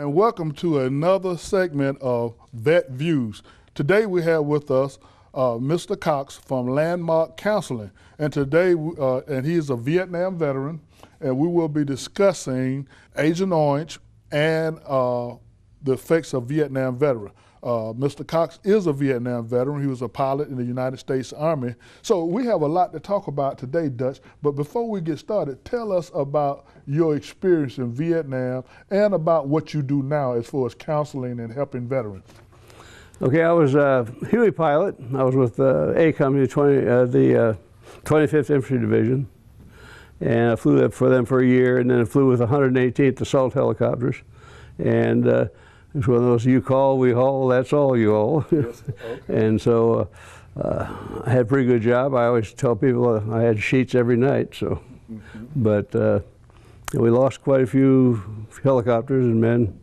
and welcome to another segment of Vet Views. Today we have with us Mr. Cox from Landmark Counseling, and today, and he is a Vietnam veteran, and we will be discussing Agent Orange and the effects of Vietnam veteran. Mr. Cox is a Vietnam veteran. He was a pilot in the United States Army. So we have a lot to talk about today, Dutch. But before we get started, tell us about your experience in Vietnam and about what you do now as far as counseling and helping veterans. Okay, I was a Huey pilot. I was with A Company, the 25th Infantry Division. And I flew for them for a year, and then I flew with 118th Assault Helicopters. And it's one of those, you call, we haul, that's all you haul. Yes, okay. And so I had a pretty good job. I always tell people I had sheets every night. So, But we lost quite a few helicopters and men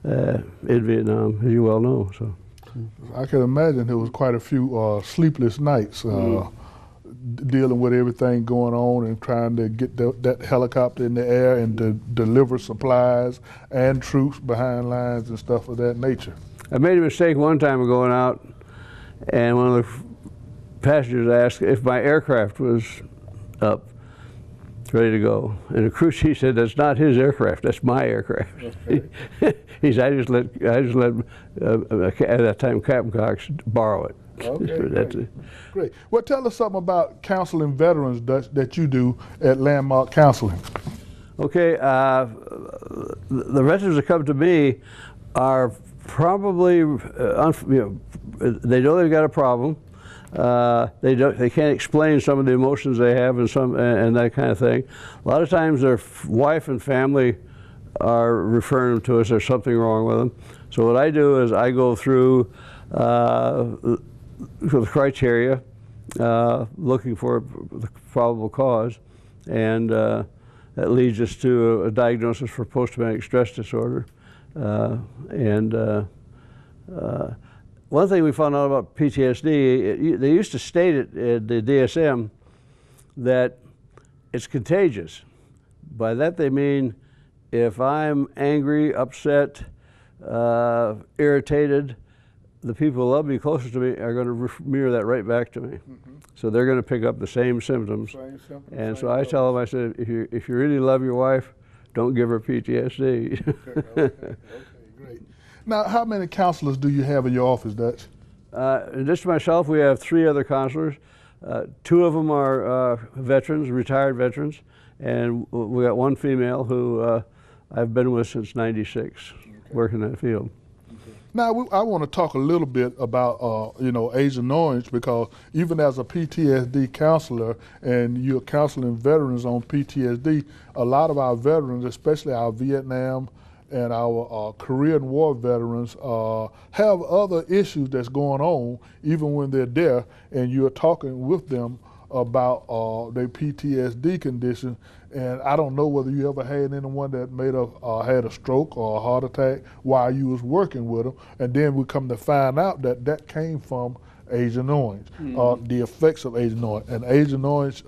in Vietnam, as you well know. So I can imagine there was quite a few sleepless nights dealing with everything going on and trying to get that helicopter in the air and to deliver supplies and troops behind lines and stuff of that nature. I made a mistake one time of going out, and one of the passengers asked if my aircraft was up, ready to go. And the crew chief said, "That's not his aircraft, that's my aircraft." Okay. He said, I just let at that time Captain Cox borrow it. Okay, That's great. Great. Well, tell us something about counseling veterans that you do at Landmark Counseling. Okay, the veterans that come to me are probably, they know they've got a problem. They can't explain some of the emotions they have and that kind of thing. A lot of times their wife and family are referring them to us. There's something wrong with them. So what I do is I go through the criteria, looking for the probable cause, and that leads us to a diagnosis for post-traumatic stress disorder. One thing we found out about PTSD, they used to state it at the DSM that it's contagious. By that they mean if I'm angry, upset, irritated, the people who love me closest to me are going to mirror that right back to me. So they're going to pick up the same symptoms. And so I tell them, I said, if you really love your wife, don't give her PTSD. Okay, great. Now, how many counselors do you have in your office, Dutch? In addition to myself, we have 3 other counselors. 2 of them are veterans, retired veterans, and we got 1 female who I've been with since '96, working in that field. Now, I want to talk a little bit about, Agent Orange, because even as a PTSD counselor and you're counseling veterans on PTSD, a lot of our veterans, especially our Vietnam and our Korean War veterans, have other issues that's going on even when they're there, and you're talking with them about their PTSD condition. And I don't know whether you ever had anyone that had a stroke or a heart attack while you was working with them, and then we come to find out that came from Agent Orange, the effects of Agent Orange. And Agent Orange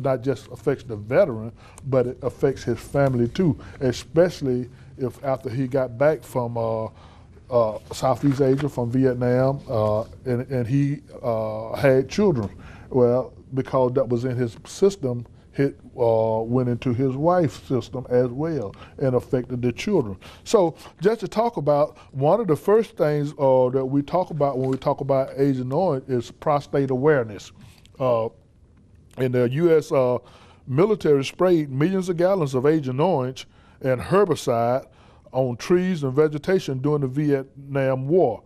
not just affects the veteran, but it affects his family too, especially if after he got back from Southeast Asia, from Vietnam, and he had children. Well, because that was in his system, it went into his wife's system as well and affected the children. So just to talk about, one of the first things that we talk about when we talk about Agent Orange is prostate awareness. And the U.S. military sprayed millions of gallons of Agent Orange and herbicide on trees and vegetation during the Vietnam War.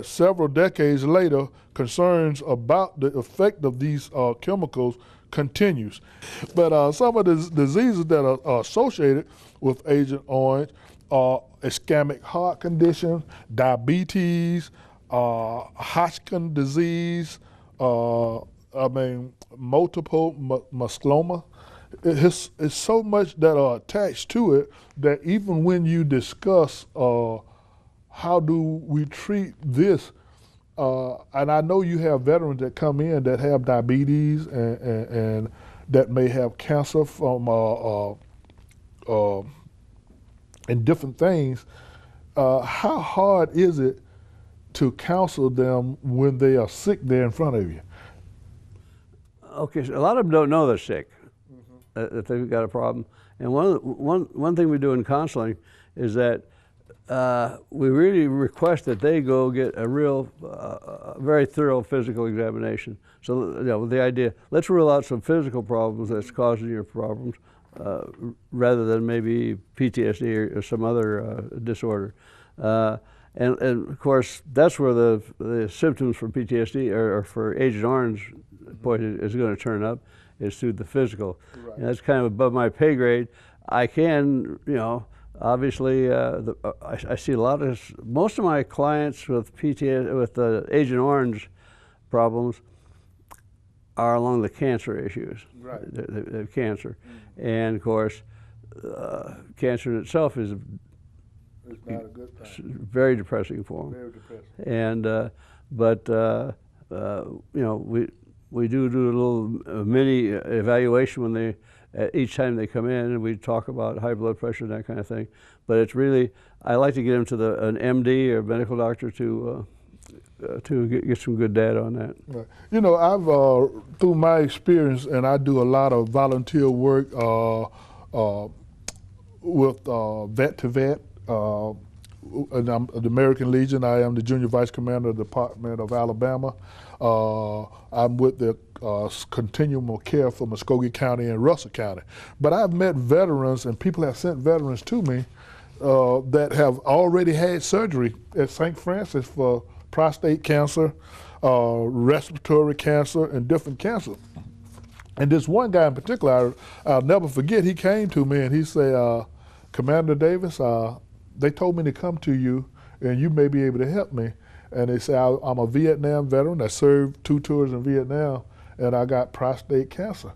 Several decades later, concerns about the effect of these chemicals continues. But some of the diseases that are associated with Agent Orange are ischemic heart condition, diabetes, Hodgkin disease, multiple myeloma. It's so much that are attached to it that even when you discuss how do we treat this, and I know you have veterans that come in that have diabetes and that may have cancer from and different things. how hard is it to counsel them when they are sick there in front of you? Okay, so a lot of them don't know they're sick, that they've got a problem. And one thing we do in counseling is that we really request that they go get a real, very thorough physical examination. So, with the idea, let's rule out some physical problems that's causing your problems, rather than maybe PTSD or some other disorder. And of course, that's where the symptoms for PTSD or for Agent Orange poison is going to turn up, is through the physical. Right. And that's kind of above my pay grade. I can, obviously, I see most of my clients with PTSD, with Agent Orange problems, are along the cancer issues. Right. They have cancer. And of course, cancer in itself is It's not a good thing. very depressing for them. Very depressing. And we do a little mini evaluation when they each time they come in, and we talk about high blood pressure and that kind of thing. But it's really, I like to get them to an MD or medical doctor to get some good data on that. Right. I've through my experience, and I do a lot of volunteer work with Vet to Vet. And I'm the American Legion. I am the Junior Vice Commander of the Department of Alabama. I'm with the Continuum of Care for Muskogee County and Russell County. But I've met veterans, and people have sent veterans to me that have already had surgery at St. Francis for prostate cancer, respiratory cancer, and different cancers. And this one guy in particular, I'll never forget, he came to me and he said, Commander Davis, they told me to come to you and you may be able to help me. And they say, I'm a Vietnam veteran. I served 2 tours in Vietnam and I got prostate cancer.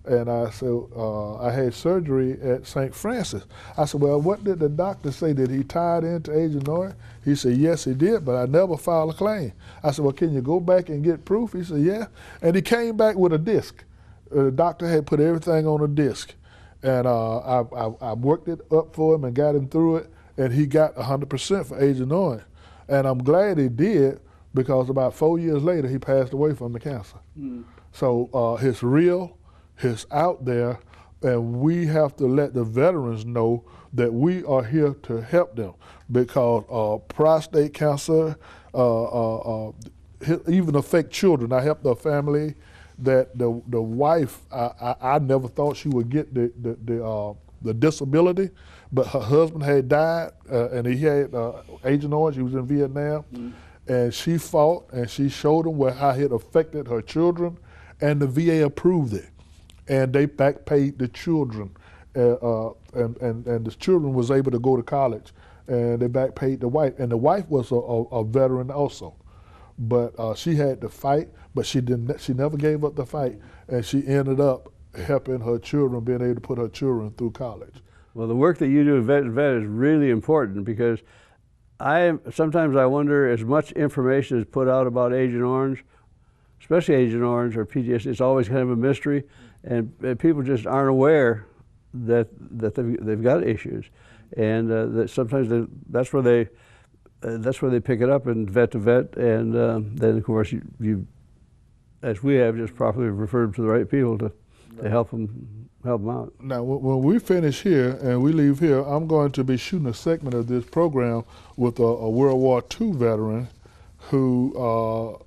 And I said, I had surgery at St. Francis. I said, well, what did the doctor say? Did he tie it into Agent Orange? He said, yes, he did, but I never filed a claim. I said, well, can you go back and get proof? He said, yeah. And he came back with a disc. The doctor had put everything on a disc. And I worked it up for him and got him through it, and he got 100% for Agent Orange. And I'm glad he did, because about 4 years later, he passed away from the cancer. So it's real, it's out there, and we have to let the veterans know that we are here to help them, because prostate cancer even affect children. I helped a family that the wife, I never thought she would get the disability, but her husband had died, and he had Agent Orange. He was in Vietnam, and she fought and she showed him how it affected her children, and the VA approved it, and they back paid the children, and the children was able to go to college, and they back paid the wife, and the wife was a veteran also. But she had to fight, but she never gave up the fight, and she ended up helping her children, being able to put her children through college. Well, the work that you do at Vet to Vet is really important, because sometimes I wonder, as much information is put out about Agent Orange, especially Agent Orange or PTSD, it's always kind of a mystery, and people just aren't aware that they've got issues, and that sometimes that's where they pick it up in Vet to Vet, and then of course you, as we have, just properly referred them to the right people to help them out. Now, when we finish here and we leave here, I'm going to be shooting a segment of this program with a World War II veteran who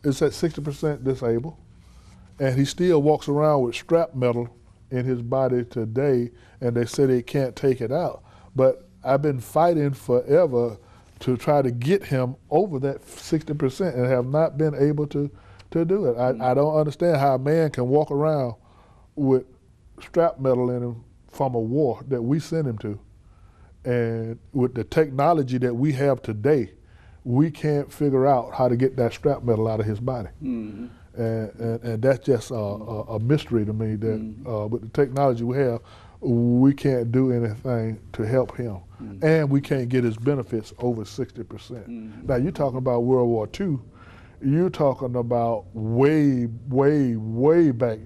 is at 60% disabled, and he still walks around with strap metal in his body today, and they say they can't take it out. But I've been fighting forever to try to get him over that 60% and have not been able to do it. I don't understand how a man can walk around with strap metal in him from a war that we sent him to. And with the technology that we have today, we can't figure out how to get that strap metal out of his body. And that's just a mystery to me, that with the technology we have, we can't do anything to help him. And we can't get his benefits over 60%. Now, you're talking about World War II. You're talking about way, way, way back,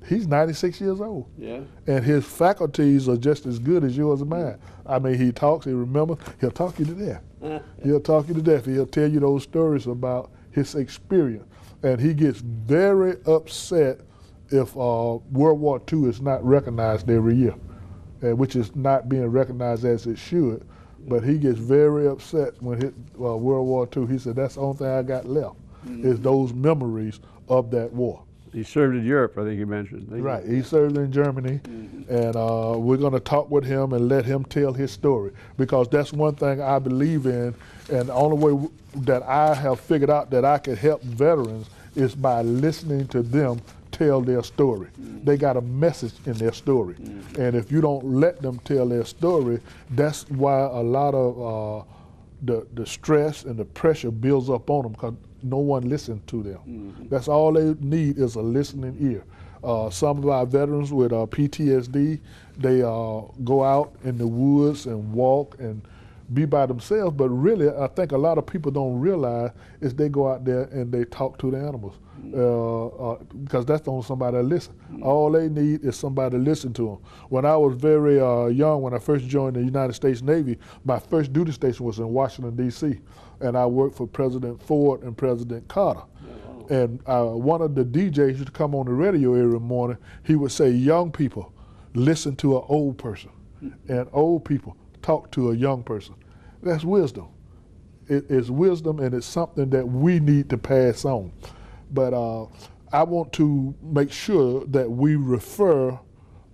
He's 96 years old. Yeah. And his faculties are just as good as yours and mine. I mean, he talks, he remembers, he'll talk you to death. He'll talk you to death. He'll tell you those stories about his experience. And he gets very upset if World War II is not recognized every year, which is not being recognized as it should. But he gets very upset when World War II. He said, that's the only thing I got left, is those memories of that war. He served in Europe, I think you mentioned. Right, he served in Germany, and we're going to talk with him and let him tell his story, because that's one thing I believe in, and the only way that I have figured out that I can help veterans is by listening to them tell their story. They got a message in their story, and if you don't let them tell their story, that's why a lot of the stress and the pressure builds up on them, because no one listens to them. That's all they need, is a listening ear. Some of our veterans with PTSD, they go out in the woods and walk and be by themselves, but really I think a lot of people don't realize is they go out there and they talk to the animals, because that's the only somebody that listens. All they need is somebody to listen to them. When I was very young, when I first joined the United States Navy, my first duty station was in Washington, D.C., and I worked for President Ford and President Carter. And one of the DJs used to come on the radio every morning. He would say, young people, listen to an old person, and old people talk to a young person. That's wisdom. It's wisdom, and it's something that we need to pass on. But I want to make sure that we refer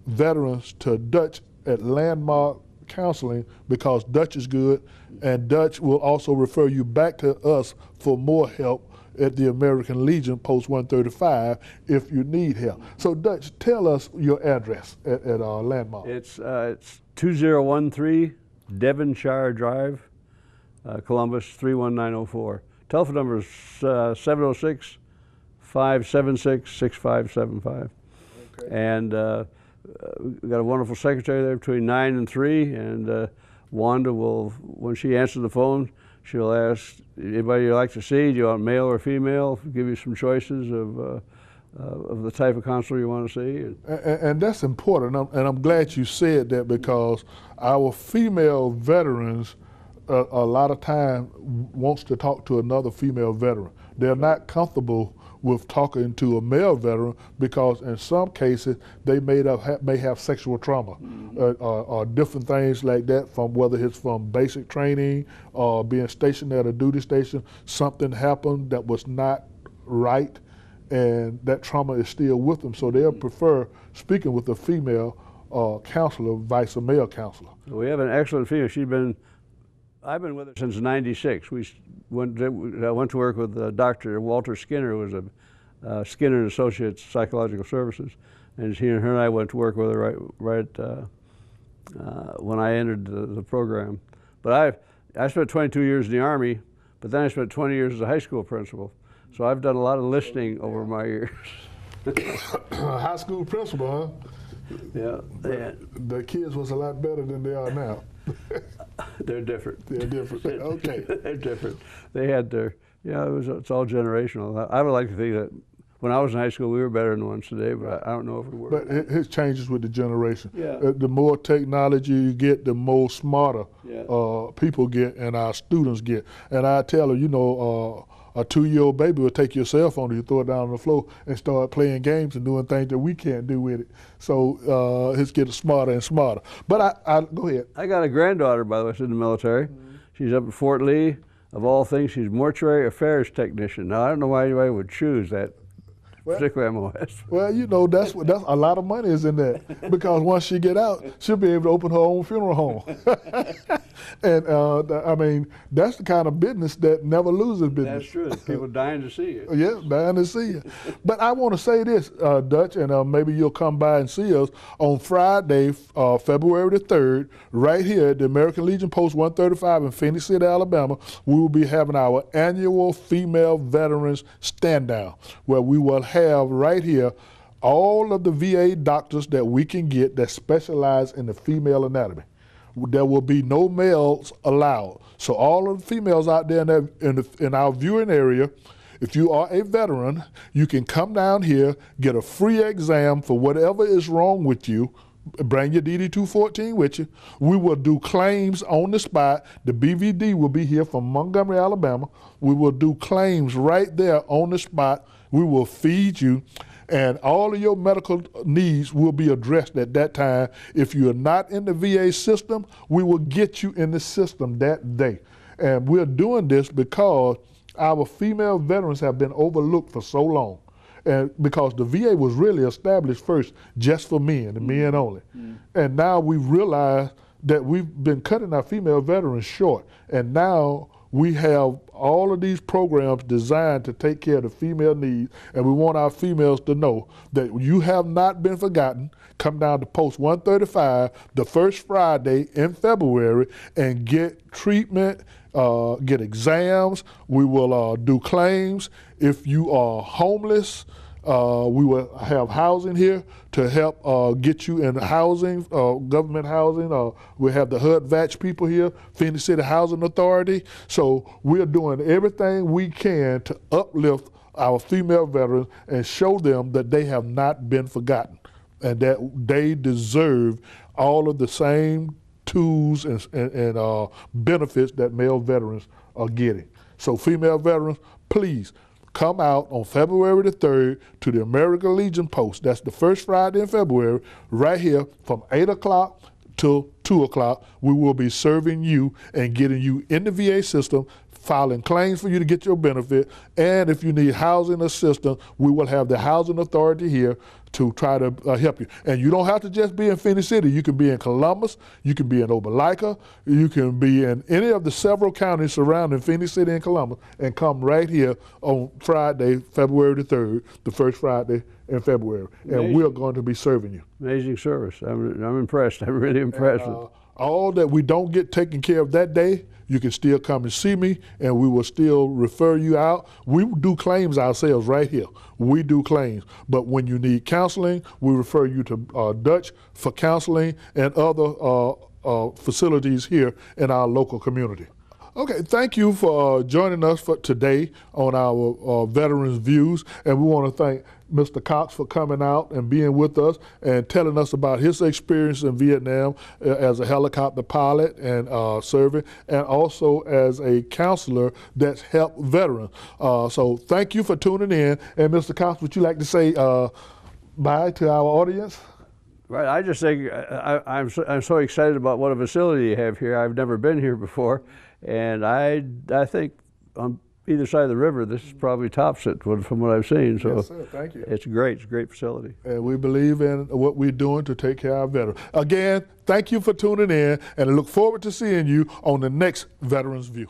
veterans to Dutch at Landmark Counseling, because Dutch is good, and Dutch will also refer you back to us for more help at the American Legion, Post 135, if you need help. So Dutch, tell us your address at Landmark. It's 2013 Devonshire Drive, Columbus 31904. Telephone number is 706-576-6575. Okay. And we've got a wonderful secretary there between 9 and 3, and Wanda will, when she answers the phone, she'll ask, anybody you'd like to see, do you want male or female? Give you some choices of the type of counselor you want to see. And that's important, and I'm glad you said that, because our female veterans a lot of time wants to talk to another female veteran. They're not comfortable with talking to a male veteran, because in some cases they may have sexual trauma, or different things like that, from whether it's from basic training or being stationed at a duty station. Something happened that was not right, and that trauma is still with them, so they'll prefer speaking with a female counselor vice a male counselor. We have an excellent female. I've been with her since '96. I went to work with Dr. Walter Skinner, who was a Skinner and Associates Psychological Services, and her and I went to work with her right when I entered the program. But I spent 22 years in the Army, but then I spent 20 years as a high school principal. So I've done a lot of listening over my years. High school principal, huh? Yeah. The kids was a lot better than they are now. They're different. They're different. Okay. They're different. They had their, it's all generational. I would like to think that when I was in high school, we were better than the ones today, but I don't know if we were. But it changes with the generation. Yeah. The more technology you get, the more smarter people get, and our students get. And I tell her, a 2-year-old baby will take your cell phone and you throw it down on the floor and start playing games and doing things that we can't do with it. So it's getting smarter and smarter. But I go ahead. I got a granddaughter, by the way, she's in the military. She's up at Fort Lee. Of all things, she's mortuary affairs technician. Now, I don't know why anybody would choose that particular MOS. Well, that's a lot of money is in that, because once she get out, she'll be able to open her own funeral home. And I mean, that's the kind of business that never loses business. That's true. People dying to see you. Yeah, dying to see you. But I want to say this, Dutch, and maybe you'll come by and see us on Friday, February the 3rd, right here at the American Legion Post 135 in Phoenix City, Alabama. We will be having our annual Female Veterans Stand Down, where we will have right here all of the VA doctors that we can get that specialize in the female anatomy. There will be no males allowed. So all of the females out there in our viewing area, If you are a veteran, you can come down here, get a free exam for whatever is wrong with you. Bring your DD-214 with you. We will do claims on the spot. The BVD will be here from Montgomery, Alabama. We will do claims right there on the spot. We will feed you, and all of your medical needs will be addressed at that time. If you are not in the VA system, we will get you in the system that day. And we're doing this because our female veterans have been overlooked for so long. And because the VA was really established first just for men and men only. And now we realize that we've been cutting our female veterans short. And now we have all of these programs designed to take care of the female needs. And we want our females to know that you have not been forgotten. Come down to Post 135 the first Friday in February and get treatment, get exams. We will do claims. If you are homeless, we will have housing here to help get you in housing, government housing. We have the HUD-VATCH people here, Phoenix City Housing Authority. So we're doing everything we can to uplift our female veterans and show them that they have not been forgotten and that they deserve all of the same tools and benefits that male veterans are getting. So female veterans, please come out on February the 3rd to the American Legion Post. That's the first Friday in February, right here from 8 o'clock till 2 o'clock. We will be serving you and getting you in the VA system, filing claims for you to get your benefit, and if you need housing assistance, we will have the housing authority here to try to help you. And you don't have to just be in Phoenix City. You can be in Columbus, you can be in Opelika, you can be in any of the several counties surrounding Phoenix City and Columbus, and come right here on Friday, February the 3rd, the first Friday in February. Amazing. And we're going to be serving you. Amazing service. I'm impressed. I'm really impressed. And, all that we don't get taken care of that day, you can still come and see me, and we will still refer you out. We do claims ourselves right here. We do claims. But when you need counseling, we refer you to Dutch for counseling and other facilities here in our local community. Okay, thank you for joining us for today on our Veterans Views, and we want to thank Mr. Cox for coming out and being with us and telling us about his experience in Vietnam as a helicopter pilot and serving, and also as a counselor that's helped veterans. So thank you for tuning in. And Mr. Cox, would you like to say bye to our audience? Right, I just think I'm so excited about what a facility you have here. I've never been here before, and I think on either side of the river, this is probably tops it from what I've seen. So yes, sir. Thank you. It's great. It's a great facility. And we believe in what we're doing to take care of our veterans. Again, thank you for tuning in, and I look forward to seeing you on the next Veterans View.